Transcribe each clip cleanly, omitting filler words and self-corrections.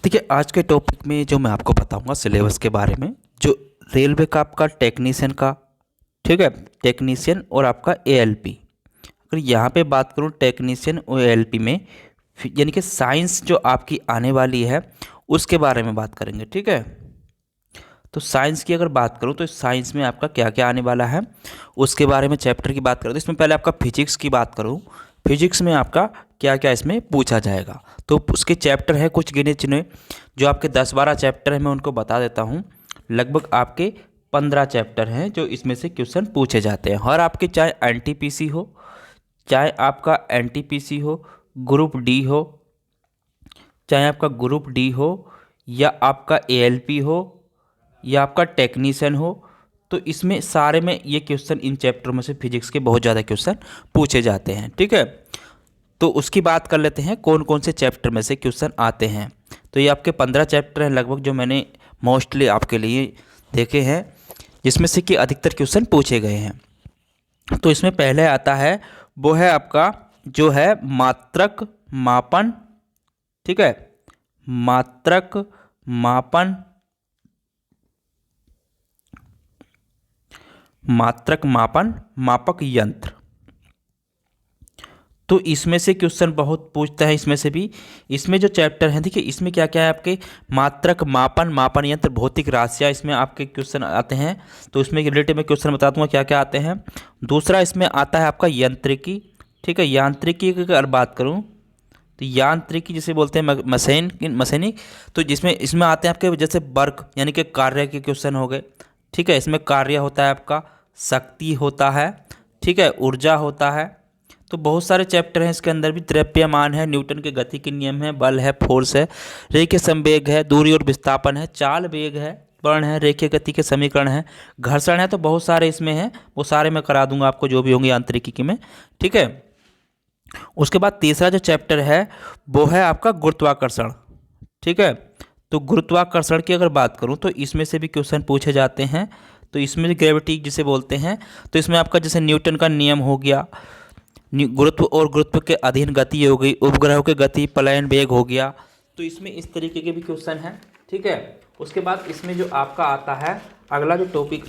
देखिए, आज के टॉपिक में जो मैं आपको बताऊंगा सिलेबस के बारे में, जो रेलवे का आपका टेक्नीशियन का, ठीक है, टेक्नीशियन और आपका एएलपी। अगर यहाँ पे बात करूँ टेक्नीशियन और एएलपी में, यानी कि साइंस जो आपकी आने वाली है उसके बारे में बात करेंगे, ठीक है। तो साइंस की अगर बात करूँ तो साइंस में आपका क्या क्या आने वाला है उसके बारे में चैप्टर की बात करूँ तो इसमें पहले आपका फिजिक्स की बात करूँ। फिजिक्स में आपका क्या क्या इसमें पूछा जाएगा, तो उसके चैप्टर है कुछ गिने चुने, जो आपके 10-12 चैप्टर हैं, मैं उनको बता देता हूँ। लगभग आपके 15 चैप्टर हैं जो इसमें से क्वेश्चन पूछे जाते हैं। और आपके चाहे एनटीपीसी हो, चाहे आपका एनटीपीसी हो, ग्रुप डी हो, चाहे आपका ग्रुप डी हो, या आपका एएलपी हो, या आपका टेक्नीशियन हो, तो इसमें सारे में ये क्वेश्चन, इन चैप्टरों में से फिजिक्स के बहुत ज़्यादा क्वेश्चन पूछे जाते हैं, ठीक है। तो उसकी बात कर लेते हैं कौन कौन से चैप्टर में से क्वेश्चन आते हैं। तो ये आपके 15 चैप्टर हैं लगभग, जो मैंने मोस्टली आपके लिए देखे हैं, जिसमें से कि अधिकतर क्वेश्चन पूछे गए हैं। तो इसमें पहले आता है, वो है आपका जो है मात्रक मापन, ठीक है, मात्रक मापन, मात्रक मापन मापक यंत्र। तो इसमें से क्वेश्चन बहुत पूछता है। इसमें से भी, इसमें जो चैप्टर है देखिए, इसमें क्या क्या है आपके, मात्रक मापन मापन यंत्र, भौतिक राशियाँ, इसमें आपके क्वेश्चन आते हैं। तो इसमें रिलेटेड मैं क्वेश्चन बता दूंगा क्या क्या आते हैं। दूसरा इसमें आता है आपका यांत्रिकी, ठीक है। यांत्रिकी की अगर बात करूँ तो यांत्रिकी जिसे बोलते हैं मशीनिक, तो जिसमें इसमें आते हैं आपके जैसे वर्क, यानी कि कार्य के क्वेश्चन हो गए, ठीक है। इसमें कार्य होता है आपका, शक्ति होता है, ठीक है, ऊर्जा होता है। तो बहुत सारे चैप्टर हैं इसके अंदर भी। द्रव्यमान है, न्यूटन के गति के नियम है, बल है, फोर्स है, रेखीय संवेग है, दूरी और विस्थापन है, चाल वेग है, त्वरण है, रेखीय गति के समीकरण है, घर्षण है। तो बहुत सारे इसमें हैं, वो सारे मैं करा दूंगा आपको जो भी होंगे यांत्रिकी में, ठीक है। उसके बाद तीसरा जो चैप्टर है वो है आपका गुरुत्वाकर्षण, ठीक है। तो गुरुत्वाकर्षण की अगर बात करूं तो इसमें से भी क्वेश्चन पूछे जाते हैं। तो इसमें ग्रेविटी जिसे बोलते हैं, तो इसमें आपका जैसे न्यूटन का नियम हो गया, गुरुत्व और गुरुत्व के अधीन गति हो गई, उपग्रहों की गति, पलायन वेग हो गया। तो इसमें इस तरीके के भी क्वेश्चन हैं, ठीक है। उसके बाद इसमें जो आपका आता है अगला जो टॉपिक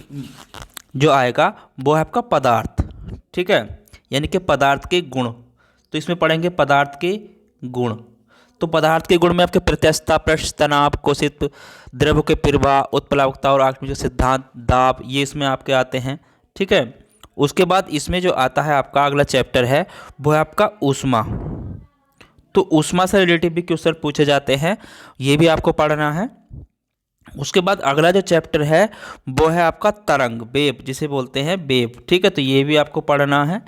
जो आएगा वो है आपका पदार्थ, ठीक है, यानी कि पदार्थ के गुण। तो इसमें पढ़ेंगे पदार्थ के गुण। तो पदार्थ के गुण में आपके प्रत्यस्थता, पृष्ठ तनाव, कोशित द्रव के प्रवाह, उत्प्लावकता और आकस्मिक सिद्धांत, दाब, ये इसमें आपके आते हैं, ठीक है। उसके बाद इसमें जो आता है आपका अगला चैप्टर है वो है आपका ऊष्मा। तो ऊष्मा से रिलेटेड भी क्वेश्चन पूछे जाते हैं, ये भी आपको पढ़ना है। उसके बाद अगला जो चैप्टर है वो है आपका तरंग, वेव जिसे बोलते हैं, वेव, ठीक है। तो ये भी आपको पढ़ना है,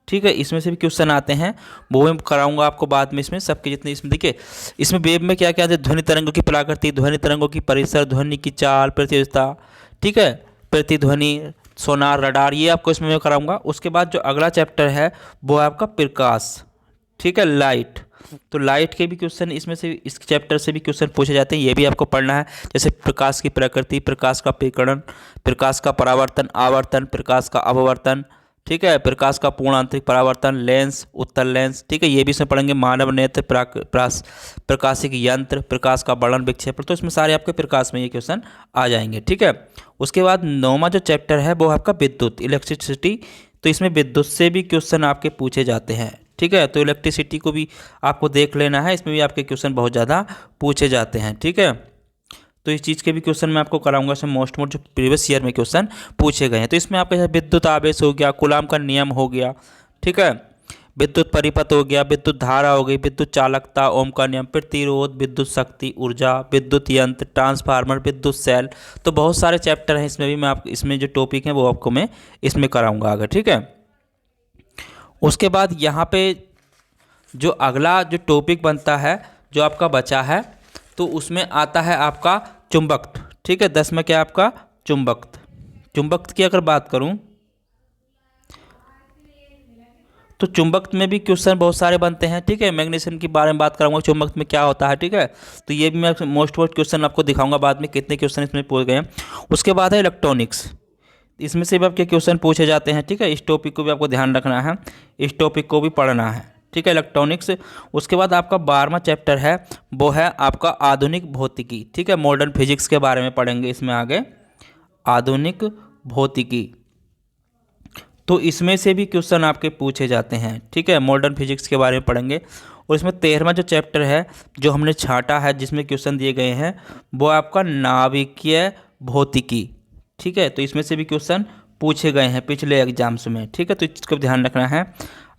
ठीक है। इसमें से भी क्वेश्चन आते हैं, वो मैं कराऊंगा आपको बाद में। इसमें सबके जितने, इसमें देखिए, इसमें वेव में क्या क्या है, ध्वनि तरंगों की प्रकृति, ध्वनि तरंगों की परिसर, ध्वनि की चाल, प्रतियोगिता, ठीक है, प्रतिध्वनि, सोनार, रडार, ये आपको इसमें मैं कराऊंगा। उसके बाद जो अगला चैप्टर है वो है आपका प्रकाश, ठीक है, लाइट। तो लाइट के भी क्वेश्चन इसमें से, इस चैप्टर से भी क्वेश्चन पूछे जाते हैं, ये भी आपको पढ़ना है। जैसे प्रकाश की प्रकृति, प्रकाश का विकिरण, प्रकाश का परावर्तन, आवर्तन, प्रकाश का अपवर्तन, ठीक है, प्रकाश का पूर्ण आंतरिक परावर्तन, लेंस, उत्तल लेंस, ठीक है, ये भी इसमें पढ़ेंगे। मानव नेत्र, प्रकाशिक यंत्र, प्रकाश का वर्णन, विक्षेपण। तो इसमें सारे आपके प्रकाश में ये क्वेश्चन आ जाएंगे, ठीक है। उसके बाद 9वां जो चैप्टर है वो आपका विद्युत, इलेक्ट्रिसिटी। तो इसमें विद्युत से भी क्वेश्चन आपके पूछे जाते हैं, ठीक है। तो इलेक्ट्रिसिटी को भी आपको देख लेना है, इसमें भी आपके क्वेश्चन बहुत ज़्यादा पूछे जाते हैं, ठीक है। तो इस चीज़ के भी क्वेश्चन मैं आपको कराऊंगा, इसमें मोस्ट जो प्रीवियस ईयर में क्वेश्चन पूछे गए हैं। तो इसमें आपके विद्युत आवेश हो गया, कूलाम का नियम हो गया, ठीक है, विद्युत परिपथ हो गया, विद्युत धारा हो गई, विद्युत चालकता, ओम का नियम, प्रतिरोध, विद्युत शक्ति, ऊर्जा, विद्युत यंत्र, ट्रांसफार्मर, विद्युत सेल। तो बहुत सारे चैप्टर हैं इसमें भी, मैं आप इसमें जो टॉपिक हैं वो आपको मैं इसमें कराऊंगा आगे, ठीक है। उसके बाद यहाँ पे जो अगला जो टॉपिक बनता है जो आपका बचा है, तो उसमें आता है आपका चुंबकत्व, ठीक है। 10 में क्या आपका चुंबकत्व। चुंबकत्व की अगर बात करूं तो चुंबकत्व में भी क्वेश्चन बहुत सारे बनते हैं, ठीक है। मैग्नीशियम के बारे में बात कराऊंगा, चुंबकत्व में क्या होता है, ठीक है। तो ये भी मैं मोस्ट क्वेश्चन आपको दिखाऊंगा बाद में, कितने क्वेश्चन इसमें पूछ गए हैं। उसके बाद है इलेक्ट्रॉनिक्स, इसमें से भी आपके क्वेश्चन पूछे जाते हैं, ठीक है। इस टॉपिक को भी आपको ध्यान रखना है, इस टॉपिक को भी पढ़ना है, ठीक है, इलेक्ट्रॉनिक्स। उसके बाद आपका 12वां चैप्टर है वो है आपका आधुनिक भौतिकी, ठीक है, मॉडर्न फिजिक्स के बारे में पढ़ेंगे इसमें आगे, आधुनिक भौतिकी। तो इसमें से भी क्वेश्चन आपके पूछे जाते हैं, ठीक है, मॉडर्न फिजिक्स के बारे में पढ़ेंगे। और इसमें 13वां जो चैप्टर है जो हमने छांटा है जिसमें क्वेश्चन दिए गए हैं वो आपका नाभिकीय भौतिकी, ठीक है। तो इसमें से भी क्वेश्चन पूछे गए हैं पिछले एग्जाम्स में, ठीक है, तो इस चीज़ का ध्यान रखना है।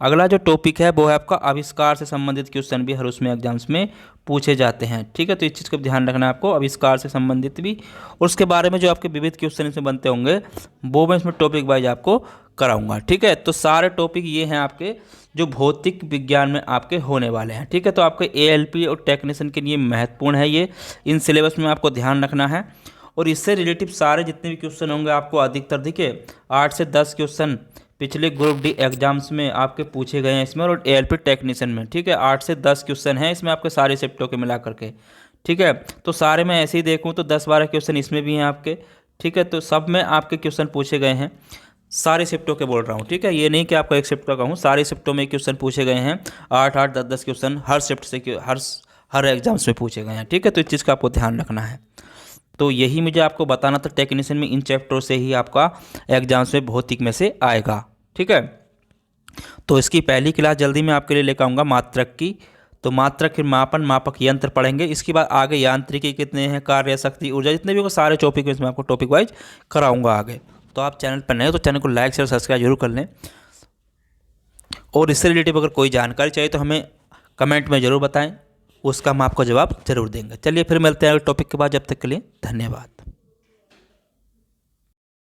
अगला जो टॉपिक है वो है आपका आविष्कार से संबंधित क्वेश्चन भी हर उसमें एग्जाम्स में पूछे जाते हैं, ठीक है, तो इस चीज़ का ध्यान रखना है आपको, आविष्कार से संबंधित भी। और उसके बारे में जो आपके विविध क्वेश्चन इसमें बनते होंगे वो मैं इसमें टॉपिक वाइज आपको कराऊंगा, ठीक है। तो सारे टॉपिक ये हैं आपके जो भौतिक विज्ञान में आपके होने वाले हैं, ठीक है। तो आपके एएलपी और टेक्नीशियन के लिए महत्वपूर्ण है ये, इन सिलेबस में आपको ध्यान रखना है। और इससे रिलेटिव सारे जितने भी क्वेश्चन होंगे आपको अधिकतर देखिए 8 से 10 क्वेश्चन पिछले ग्रुप डी एग्जाम्स में आपके पूछे गए हैं इसमें, और एएलपी टेक्नीशियन में, ठीक है, 8 से 10 क्वेश्चन हैं इसमें आपके सारे शिफ्टों के मिला करके, ठीक है। तो सारे मैं ऐसे ही देखूँ तो 10-12 क्वेश्चन इसमें भी हैं आपके, ठीक है। तो सब में आपके क्वेश्चन पूछे गए हैं, सारे शिफ्टों के बोल रहा हूँ, ठीक है, ये नहीं कि आपको एक शिफ्ट का कहूँ, सारे शिफ्टों में क्वेश्चन पूछे गए हैं, 8-8, 10-10 क्वेश्चन हर शिफ्ट से हर एग्जाम्स में पूछे गए हैं, ठीक है। तो इस चीज़ का आपको ध्यान रखना है। तो यही मुझे आपको बताना था, टेक्नीशियन में इन चैप्टरों से ही आपका एग्जाम्स में भौतिक में से आएगा, ठीक है। तो इसकी पहली क्लास जल्दी मैं आपके लिए लेकर आऊँगा मात्रक की। तो मात्रक, फिर मापन, मापक यंत्र पढ़ेंगे। इसके बाद आगे यांत्रिकी कितने हैं, कार्य, शक्ति, ऊर्जा, जितने भी होंगे सारे टॉपिक इसमें आपको टॉपिक वाइज कराऊंगा आगे। तो आप चैनल पर नए हो तो चैनल को लाइक शेयर सब्सक्राइब जरूर कर लें। और इससे रिलेटिव अगर कोई जानकारी चाहिए तो हमें कमेंट में ज़रूर बताएं, उसका हम आपको जवाब जरूर देंगे। चलिए फिर मिलते हैं टॉपिक के बाद, जब तक के लिए धन्यवाद।